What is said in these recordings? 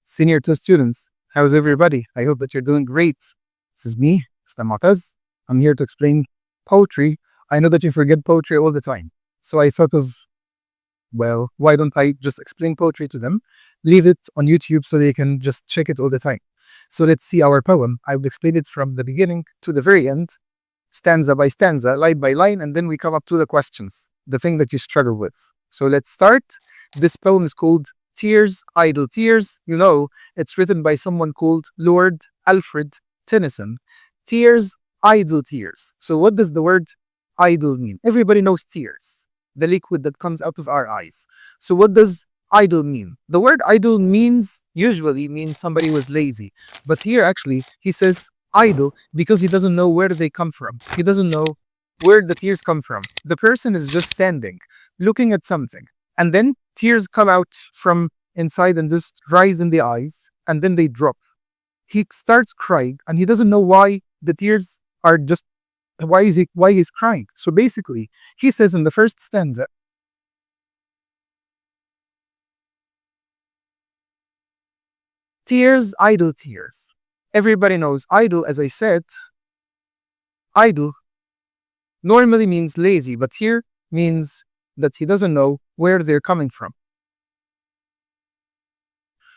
Senior 2 students. How's everybody? I hope that you're doing great. This is me, Mr. Moataz. I'm here to explain poetry. I know that you forget poetry all the time. So I thought of, well, why don't I just explain poetry to them? Leave it on YouTube so they can just check it all the time. So let's see our poem. I will explain it from the beginning to the very end, stanza by stanza, line by line, and then we come up to the questions, the thing that you struggle with. So let's start. This poem is called Tears, Idle Tears. You know, it's written by someone called Lord Alfred Tennyson. Tears, idle tears. So what does the word idle mean? Everybody knows tears, the liquid that comes out of our eyes. So what does idle mean? The word idle usually means somebody was lazy. But here actually he says idle because he doesn't know where they come from. He doesn't know where the tears come from. The person is just standing, looking at something, and then tears come out from inside and just rise in the eyes, and then they drop. He starts crying and he doesn't know why the tears are just, why he's crying. So basically, he says in the first stanza, tears, idle tears. Everybody knows idle, as I said, idle normally means lazy, but here means that he doesn't know where they're coming from.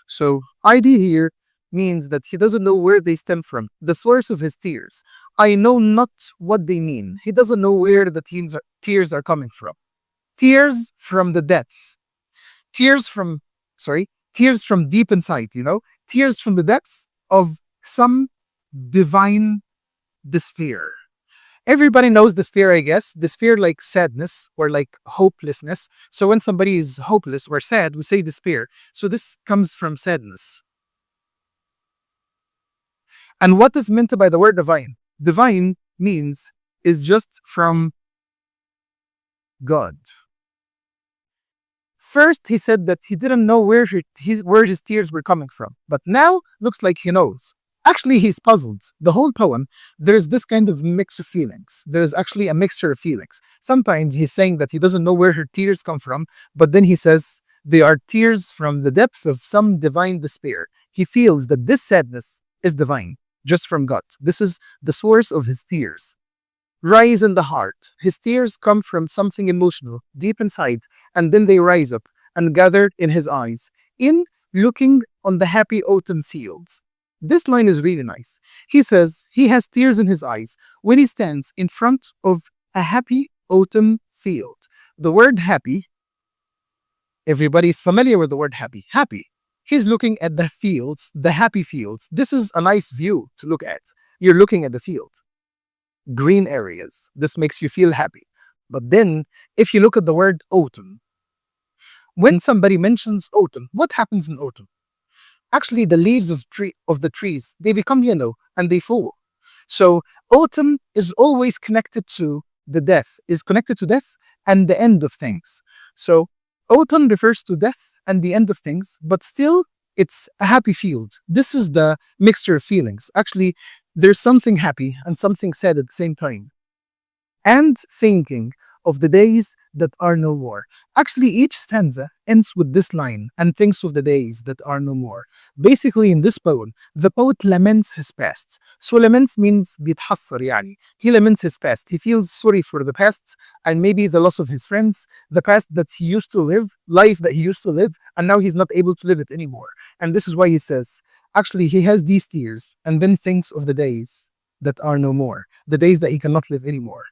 So ID here means that he doesn't know where they stem from, the source of his tears. I know not what they mean. He doesn't know where the tears are coming from. Tears from the depths. Tears from deep inside, tears from the depths of some divine despair. Everybody knows despair, I guess. Despair like sadness or like hopelessness. So when somebody is hopeless or sad, we say despair. So this comes from sadness. And what is meant by the word divine? Divine is just from God. First, he said that he didn't know where his tears were coming from. But now, looks like he knows. Actually, he's puzzled. The whole poem, there's this kind of mix of feelings. There's actually a mixture of feelings. Sometimes he's saying that he doesn't know where her tears come from, but then he says they are tears from the depth of some divine despair. He feels that this sadness is divine, just from God. This is the source of his tears. Rise in the heart. His tears come from something emotional, deep inside, and then they rise up and gather in his eyes, in looking on the happy autumn fields. This line is really nice. He says he has tears in his eyes when he stands in front of a happy autumn field. The word happy, everybody's familiar with the word happy. Happy. He's looking at the fields, the happy fields. This is a nice view to look at. You're looking at the field. Green areas. This makes you feel happy. But then, if you look at the word autumn, when somebody mentions autumn, what happens in autumn? Actually, the leaves of the trees, they become yellow and they fall. So autumn is always connected to death and the end of things. So autumn refers to death and the end of things, but still it's a happy field. This is the mixture of feelings. Actually, there's something happy and something sad at the same time. And thinking of the days that are no more. Actually, each stanza ends with this line, and thinks of the days that are no more. Basically, in this poem, the poet laments his past. So laments means بيتحسر يعني. He laments his past. He feels sorry for the past and maybe the loss of his friends, the past that he used to live, life that he used to live, and now he's not able to live it anymore. And this is why he says, actually, he has these tears and then thinks of the days that are no more, the days that he cannot live anymore.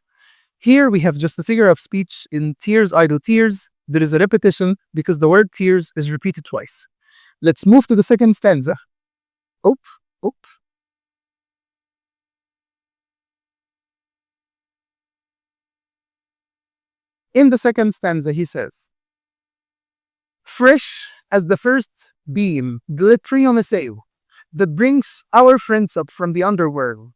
Here we have just a figure of speech in tears, idle tears. There is a repetition because the word tears is repeated twice. Let's move to the second stanza. In the second stanza, he says, fresh as the first beam glittering on a sail that brings our friends up from the underworld.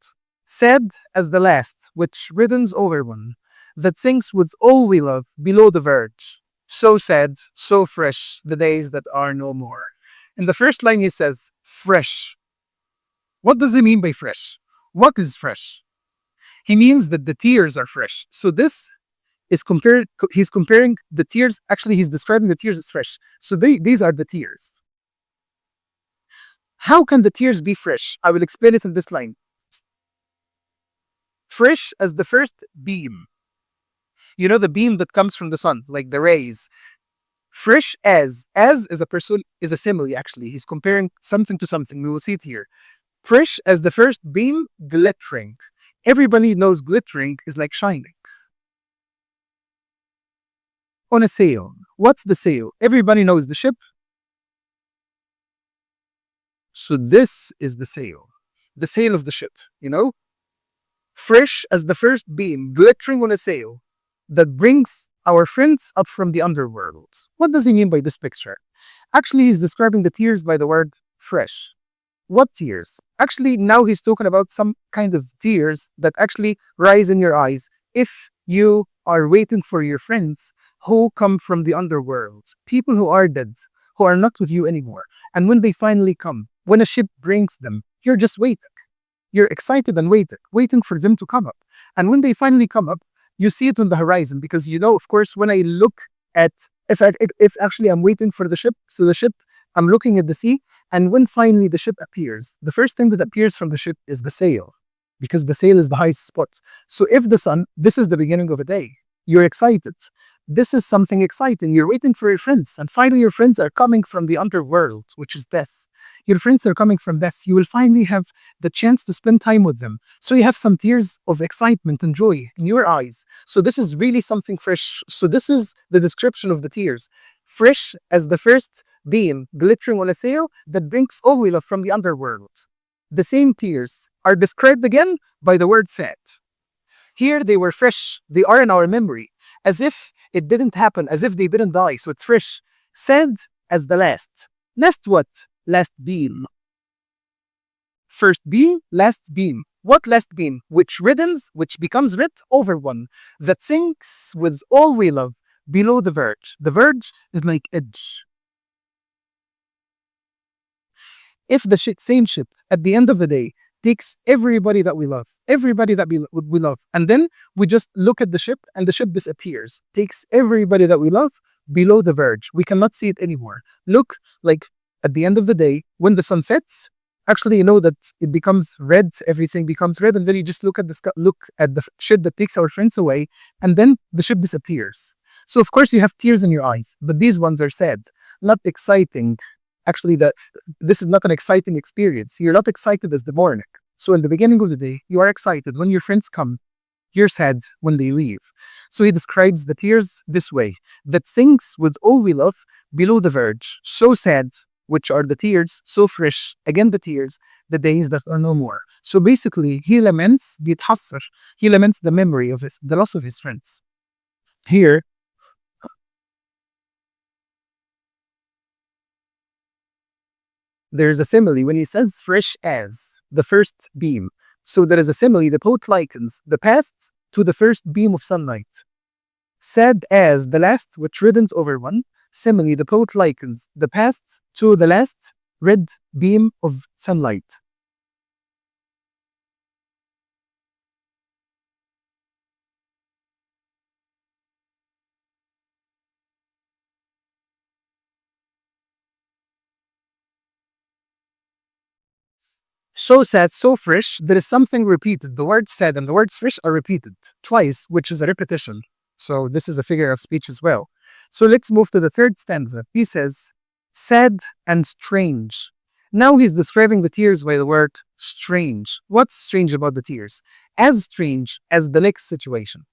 Sad as the last, which riddens over one, that sinks with all we love below the verge. So sad, so fresh, the days that are no more. In the first line he says, fresh. What does he mean by fresh? What is fresh? He means that the tears are fresh. So this is he's comparing the tears, actually he's describing the tears as fresh. So these are the tears. How can the tears be fresh? I will explain it in this line. Fresh as the first beam. You know the beam that comes from the sun, like the rays. Fresh as is a simile actually. He's comparing something to something. We will see it here. Fresh as the first beam, glittering. Everybody knows glittering is like shining. On a sail. What's the sail? Everybody knows the ship. So this is the sail of the ship, you know? Fresh as the first beam, glittering on a sail that brings our friends up from the underworld. What does he mean by this picture? Actually, he's describing the tears by the word fresh. What tears? Actually, now he's talking about some kind of tears that actually rise in your eyes if you are waiting for your friends who come from the underworld, people who are dead, who are not with you anymore. And when they finally come, when a ship brings them, you're just waiting. You're excited and waiting for them to come up. And when they finally come up, you see it on the horizon because you know, of course, when I look at, if actually I'm waiting for the ship, so the ship, I'm looking at the sea, and when finally the ship appears, the first thing that appears from the ship is the sail, because the sail is the highest spot. So if the sun, this is the beginning of a day, you're excited. This is something exciting. You're waiting for your friends, and finally your friends are coming from the underworld, which is death. Your friends are coming from death. You will finally have the chance to spend time with them. So you have some tears of excitement and joy in your eyes. So this is really something fresh. So this is the description of the tears. Fresh as the first beam glittering on a sail that brings all we love from the underworld. The same tears are described again by the word sad. Here they were fresh. They are in our memory, as if it didn't happen, as if they didn't die. So it's fresh. Sad as the last. Last what? Last beam. First beam, last beam. What last beam? Which riddens, which becomes red over one, that sinks with all we love below the verge. The verge is like edge. If the same ship at the end of the day takes everybody that we love, we love, and then we just look at the ship and the ship disappears, takes everybody that we love below the verge. We cannot see it anymore. Look, like at the end of the day, when the sun sets, actually you know that it becomes red, everything becomes red, and then you just look at the sky, look at the ship that takes our friends away, and then the ship disappears. So of course you have tears in your eyes, but these ones are sad, not exciting. Actually, this is not an exciting experience. You're not excited as the morning. So in the beginning of the day, you are excited. When your friends come, you're sad when they leave. So he describes the tears this way, that sinks with all we love below the verge. So sad, which are the tears, so fresh, again the tears, the days that are no more. So basically, he laments, بيتحسر, he laments the memory of the loss of his friends. Here, there's a simile when he says fresh as the first beam. So there is a simile, the poet likens the past to the first beam of sunlight. Sad as the last, which riddens over one. Simile, the poet likens the past to the last red beam of sunlight. So sad, so fresh, there is something repeated. The word sad and the words fresh are repeated twice, which is a repetition. So this is a figure of speech as well. So let's move to the third stanza. He says, sad and strange. Now he's describing the tears by the word strange. What's strange about the tears? As strange as the next situation.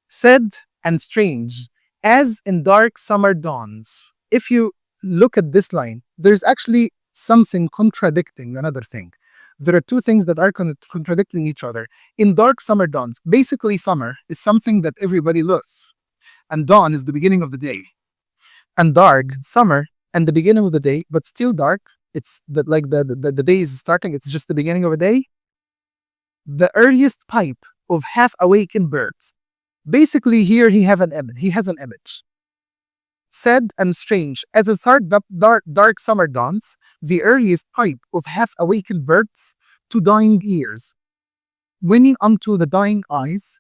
Sad and strange, as in dark summer dawns. If you look at this line, there's actually something contradicting another thing. There are two things that are contradicting each other. In dark summer dawns, basically summer is something that everybody loves. And dawn is the beginning of the day. And dark, summer, and the beginning of the day, but still dark. It's like the day is starting, it's just the beginning of a day. The earliest pipe of half-awakened birds. Basically here he has an image. Sad and strange, as in dark summer dawns, the earliest pipe of half-awakened birds to dying ears. Winning unto the dying eyes,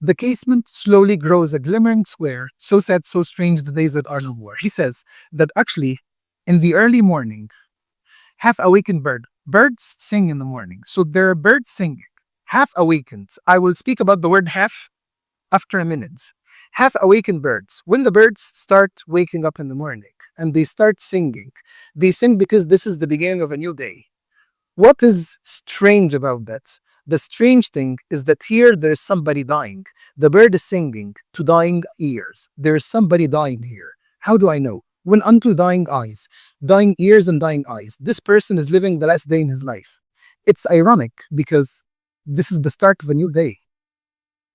the casement slowly grows a glimmering square, so sad, so strange the days that are no more. He says that actually, in the early morning, Half awakened bird. Birds sing in the morning. So there are birds singing. Half awakened. I will speak about the word half after a minute. Half awakened birds. When the birds start waking up in the morning and they start singing, they sing because this is the beginning of a new day. What is strange about that? The strange thing is that here there is somebody dying. The bird is singing to dying ears. There is somebody dying here. How do I know? When unto dying eyes, dying ears and dying eyes. This person is living the last day in his life. It's ironic because this is the start of a new day.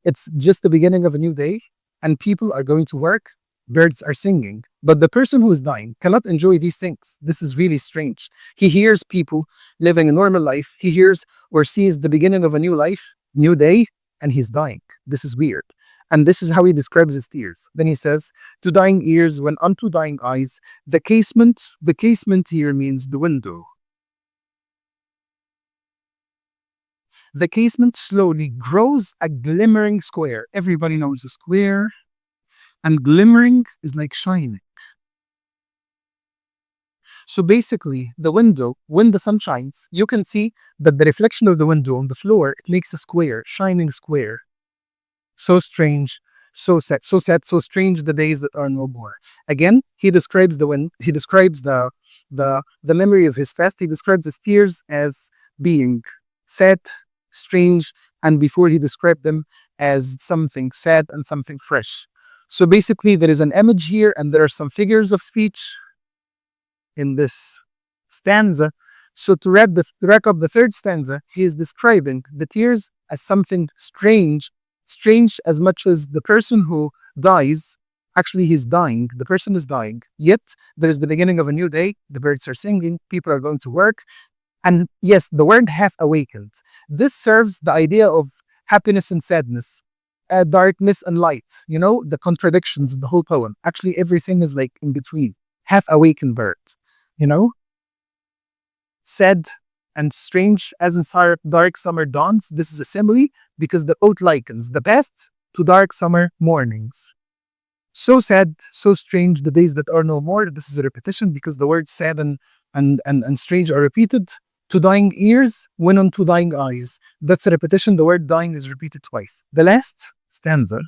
It's just the beginning of a new day, and people are going to work, birds are singing, but the person who is dying cannot enjoy these things. This is really strange. He hears people living a normal life, he hears or sees the beginning of a new life, new day, and he's dying. This is weird. And this is how he describes his tears. Then he says, to dying ears, when unto dying eyes, the casement here means the window. The casement slowly grows a glimmering square. Everybody knows a square. And glimmering is like shining. So basically, the window, when the sun shines, you can see that the reflection of the window on the floor, it makes a square, shining square. So strange, so sad, so strange the days that are no more. Again, he describes the wind, he describes the memory of his past, he describes his tears as being sad, strange, and before he described them as something sad and something fresh. So basically there is an image here and there are some figures of speech in this stanza. So to wrap up the third stanza, he is describing the tears as something strange as much as the person who dies, actually he's dying, the person is dying, yet there is the beginning of a new day, the birds are singing, people are going to work. And yes, the word half awakened. This serves the idea of happiness and sadness, darkness and light, you know, the contradictions of the whole poem. Actually, everything is like in between. Half awakened bird, you know? Sad and strange as in dark summer dawns. This is a simile because the poet likens the past to dark summer mornings. So sad, so strange, the days that are no more. This is a repetition because the words sad and strange are repeated. To dying ears, when unto dying eyes. That's a repetition. The word dying is repeated twice. The last stanza,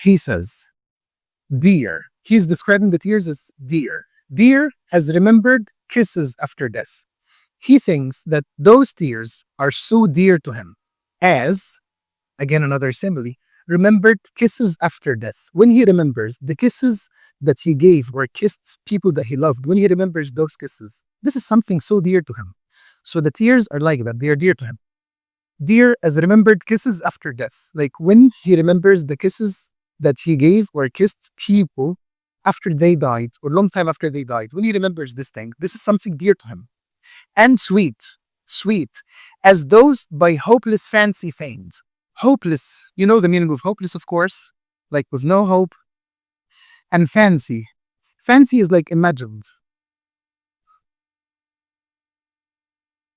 he says, dear. He's describing the tears as dear. Dear has remembered kisses after death. He thinks that those tears are so dear to him as, again another simile, remembered kisses after death. When he remembers the kisses that he gave or kissed people that he loved, when he remembers those kisses, this is something so dear to him. So the tears are like that, they are dear to him. Dear as remembered kisses after death. Like when he remembers the kisses that he gave or kissed people after they died, or long time after they died, when he remembers this thing, this is something dear to him. And sweet, as those by hopeless fancy feigned. Hopeless, you know the meaning of hopeless, of course, like with no hope. And fancy is like imagined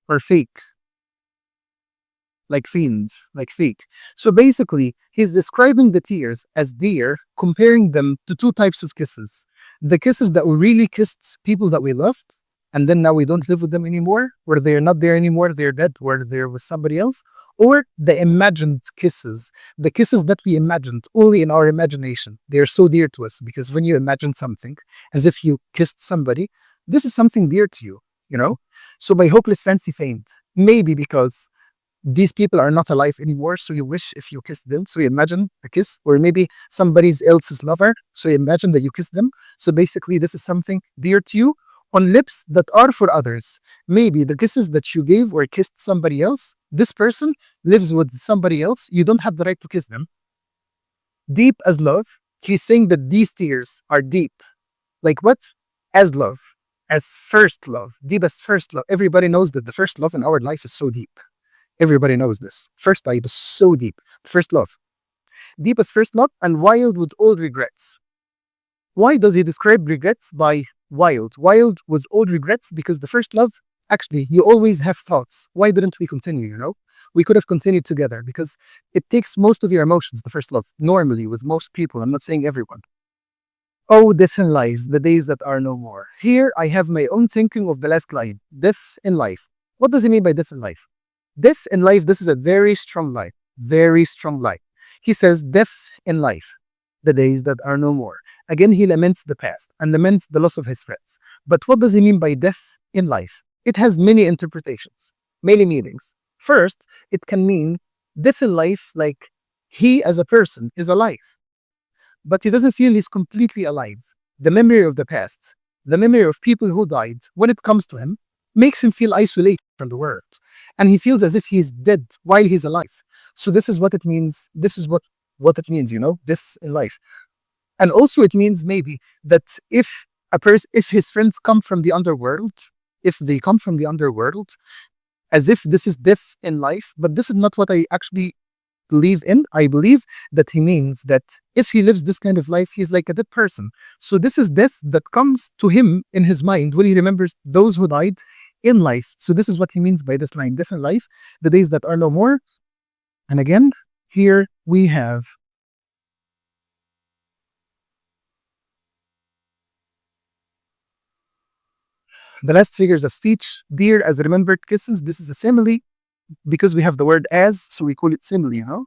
or fake, like fiend, like fake. So basically, he's describing the tears as dear, comparing them to two types of kisses. The kisses that we really kissed people that we loved, and then now we don't live with them anymore, where they're not there anymore, they're dead, where they're with somebody else, or the imagined kisses, the kisses that we imagined only in our imagination. They're so dear to us because when you imagine something as if you kissed somebody, this is something dear to you, you know? So by hopeless fancy feigned, maybe because these people are not alive anymore, so you wish if you kissed them, so you imagine a kiss, or maybe somebody else's lover, so you imagine that you kissed them. So basically this is something dear to you on lips that are for others. Maybe the kisses that you gave or kissed somebody else, this person lives with somebody else, you don't have the right to kiss them. Deep as love, he's saying that these tears are deep. Like what? As love, as first love, deep as first love. Everybody knows that the first love in our life is so deep. Everybody knows this. First love is so deep. First love. Deep as first love and wild with old regrets. Why does he describe regrets by wild? Wild with old regrets because the first love, actually, you always have thoughts. Why didn't we continue, you know? We could have continued together because it takes most of your emotions, the first love, normally with most people. I'm not saying everyone. Oh, death in life, the days that are no more. Here I have my own thinking of the last line, death in life. What does he mean by death in life? Death in life, this is a very strong line, very strong line. He says, death in life, the days that are no more. Again, he laments the past and laments the loss of his friends. But what does he mean by death in life? It has many interpretations, many meanings. First, it can mean death in life like he as a person is alive, but he doesn't feel he's completely alive. The memory of the past, the memory of people who died, when it comes to him, makes him feel isolated from the world. And he feels as if he's dead while he's alive. So this is what it means. This is what it means, death in life. And also it means maybe that if if his friends come from the underworld, if they come from the underworld, as if this is death in life, but this is not what I actually believe in. I believe that he means that if he lives this kind of life, he's like a dead person. So this is death that comes to him in his mind when he remembers those who died in life. So this is what he means by this line, death in life, the days that are no more. And again, here we have the last figures of speech, dear as remembered kisses. This is a simile because we have the word as, so we call it simile,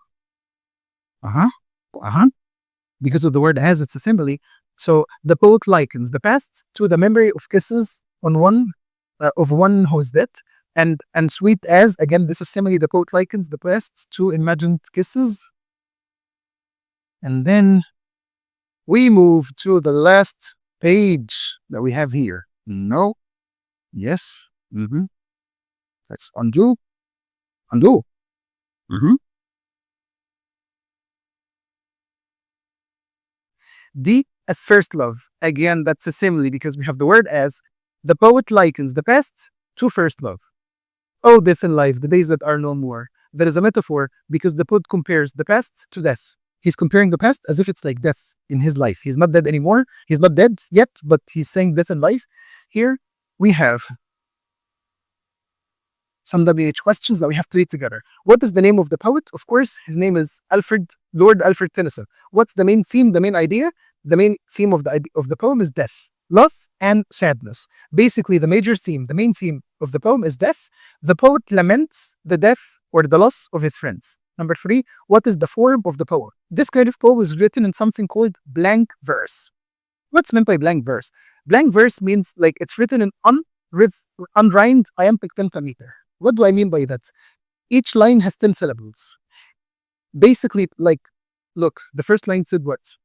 Because of the word as, it's a simile. So the poet likens the past to the memory of kisses on one who is dead, and sweet as, again, this is simile. The poet likens the past to imagined kisses. And then we move to the last page that we have here. No. Yes. Let's undo. D as first love. Again, that's a simile because we have the word as. The poet likens the past to first love. Oh, death in life, the days that are no more. There is a metaphor because the poet compares the past to death. He's comparing the past as if it's like death in his life. He's not dead anymore. He's not dead yet, but he's saying death in life. Here we have some WH questions that we have to read together. What is the name of the poet? Of course, his name is Lord Alfred Tennyson. What's the main theme, the main idea? The main theme of the poem is death, love, and sadness. Basically, the main theme of the poem is death. The poet laments the death or the loss of his friends. Number 3, what is the form of the poem? This kind of poem is written in something called blank verse. What's meant by blank verse? Blank verse means like it's written in unrhymed iambic pentameter. What do I mean by that? Each line has 10 syllables. Basically, like, look, the first line said what?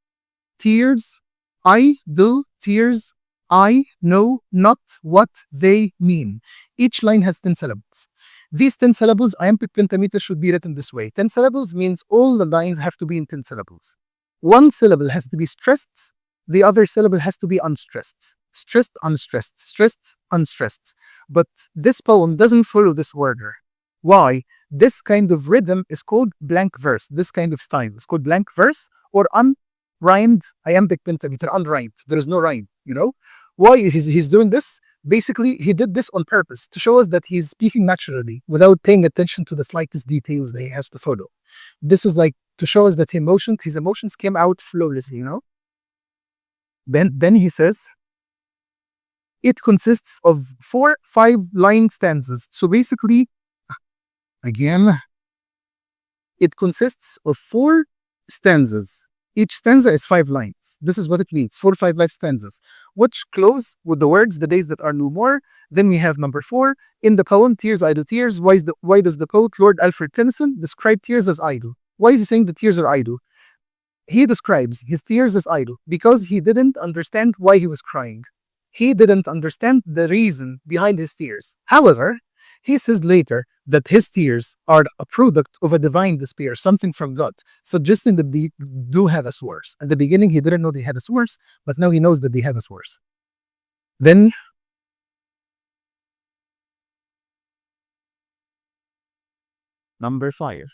Tears, idle tears, I know not what they mean. Each line has 10 syllables. These 10 syllables, iambic pentameter should be written this way. 10 syllables means all the lines have to be in 10 syllables. One syllable has to be stressed, the other syllable has to be unstressed. Stressed, unstressed, stressed, unstressed. But this poem doesn't follow this order. Why? This kind of rhythm is called blank verse. This kind of style is called blank verse or unrhymed iambic pentameter. Unrhymed. There is no rhyme, Why is he's doing this? Basically, he did this on purpose to show us that he's speaking naturally without paying attention to the slightest details that he has to follow. This is like to show us that his emotions came out flawlessly, Then he says, it consists of 4 5-line stanzas. So basically, again, it consists of 4 stanzas. Each stanza is 5 lines. This is what it means, 4 5 stanzas, which close with the words, the days that are no more. Then we have number 4, in the poem, tears, idle tears. Why does the poet Lord Alfred Tennyson describe tears as idle? Why is he saying the tears are idle? He describes his tears as idle because he didn't understand why he was crying. He didn't understand the reason behind his tears. However, he says later that his tears are a product of a divine despair, something from God, suggesting that they do have a source. At the beginning, he didn't know they had a source, but now he knows that they have a source. Then, number 5.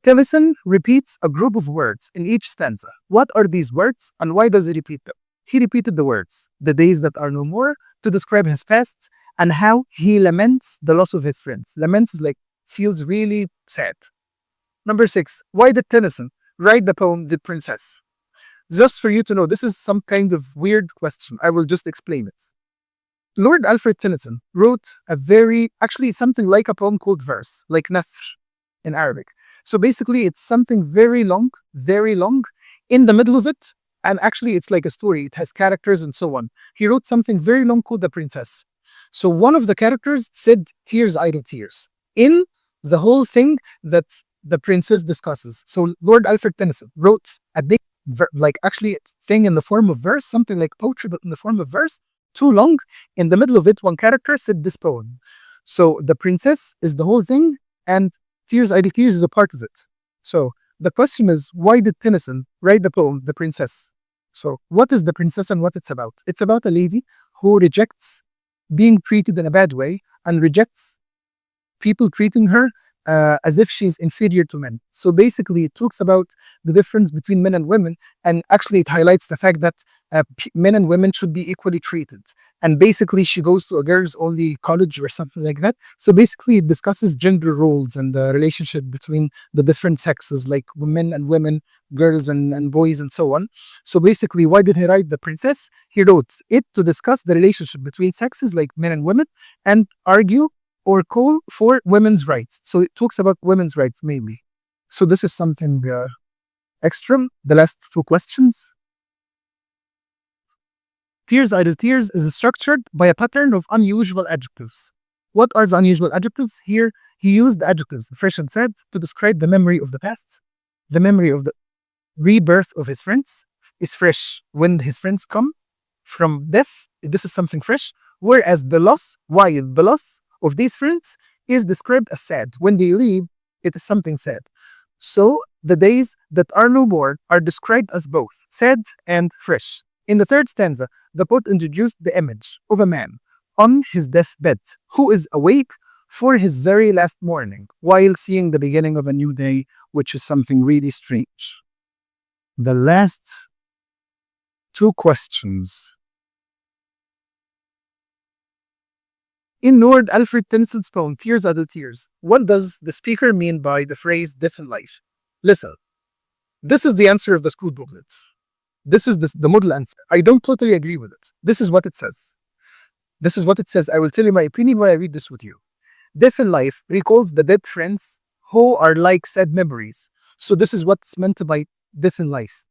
Tennyson repeats a group of words in each stanza. What are these words and why does he repeat them? He repeated the words, the days that are no more, to describe his past and how he laments the loss of his friends. Laments is like, feels really sad. Number 6, why did Tennyson write the poem The Princess? Just for you to know, this is some kind of weird question. I will just explain it. Lord Alfred Tennyson wrote actually something like a poem called verse, like nathr in Arabic. So basically it's something very long, very long. In the middle of it, and actually it's like a story. It has characters and so on. He wrote something very long called The Princess. So one of the characters said, "Tears, idle tears," in the whole thing that the princess discusses. So Lord Alfred Tennyson wrote a big, like actually thing in the form of verse, something like poetry, but in the form of verse, too long. In the middle of it, one character said this poem. So the princess is the whole thing, and Tears, idle tears is a part of it. So the question is, why did Tennyson write the poem, The Princess? So what is The Princess and what it's about? It's about a lady who rejects being treated in a bad way and rejects people treating her as if she's inferior to men. So basically it talks about the difference between men and women, and actually it highlights the fact that men and women should be equally treated. And basically she goes to a girls only college or something like that. So basically it discusses gender roles and the relationship between the different sexes, like men and women, girls and boys and so on. So basically, why did he write The Princess? He wrote it to discuss the relationship between sexes, like men and women, and argue or call for women's rights. So it talks about women's rights mainly. So this is something extra. The last two questions. Tears, idle tears is structured by a pattern of unusual adjectives. What are the unusual adjectives? Here he used the adjectives fresh and sad to describe the memory of the past. The memory of the rebirth of his friends is fresh when his friends come from death. This is something fresh. Whereas the loss of these friends is described as sad. When they leave, it is something sad. So the days that are no more are described as both sad and fresh. In the third stanza, the poet introduced the image of a man on his deathbed who is awake for his very last morning while seeing the beginning of a new day, which is something really strange. The last two questions. In Lord Alfred Tennyson's poem, Tears, Idle Tears, what does the speaker mean by the phrase death in life? Listen, this is the answer of the school booklet. This is the model answer. I don't totally agree with it. This is what it says. This is what it says. I will tell you my opinion when I read this with you. Death in life recalls the dead friends who are like sad memories. So this is what's meant by death in life.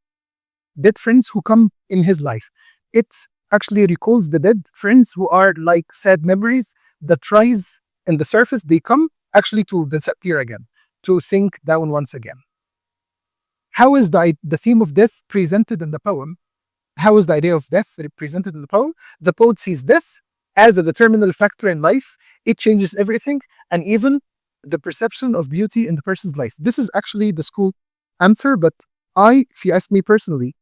Dead friends who come in his life. It actually recalls the dead friends who are like sad memories that rise in the surface. They come actually to disappear again, to sink down once again. How is the theme of death presented in the poem? How is the idea of death represented in the poem? The poet sees death as a determinal factor in life. It changes everything, and even the perception of beauty in the person's life. This is actually the school answer, but if you ask me personally,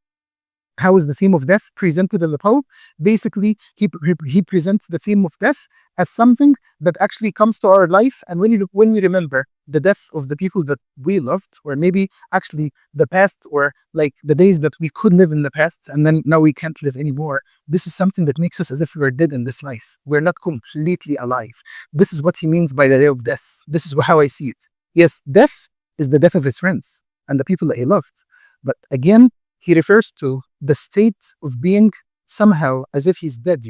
how is the theme of death presented in the poem? Basically, he presents the theme of death as something that actually comes to our life, and when we remember the death of the people that we loved, or maybe actually the past, or like the days that we could live in the past and then now we can't live anymore, this is something that makes us as if we were dead in this life. We're not completely alive. This is what he means by the day of death. This is how I see it. Yes, death is the death of his friends and the people that he loved, but again, he refers to the state of being somehow as if he's dead,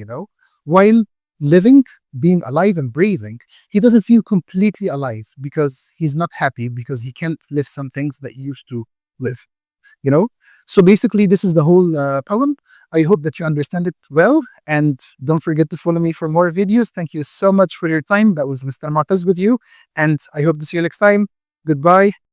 while living, being alive and breathing. He doesn't feel completely alive because he's not happy, because he can't live some things that he used to live, So basically, this is the whole poem. I hope that you understand it well, and don't forget to follow me for more videos. Thank you so much for your time. That was Mr. Moataz with you, and I hope to see you next time. Goodbye.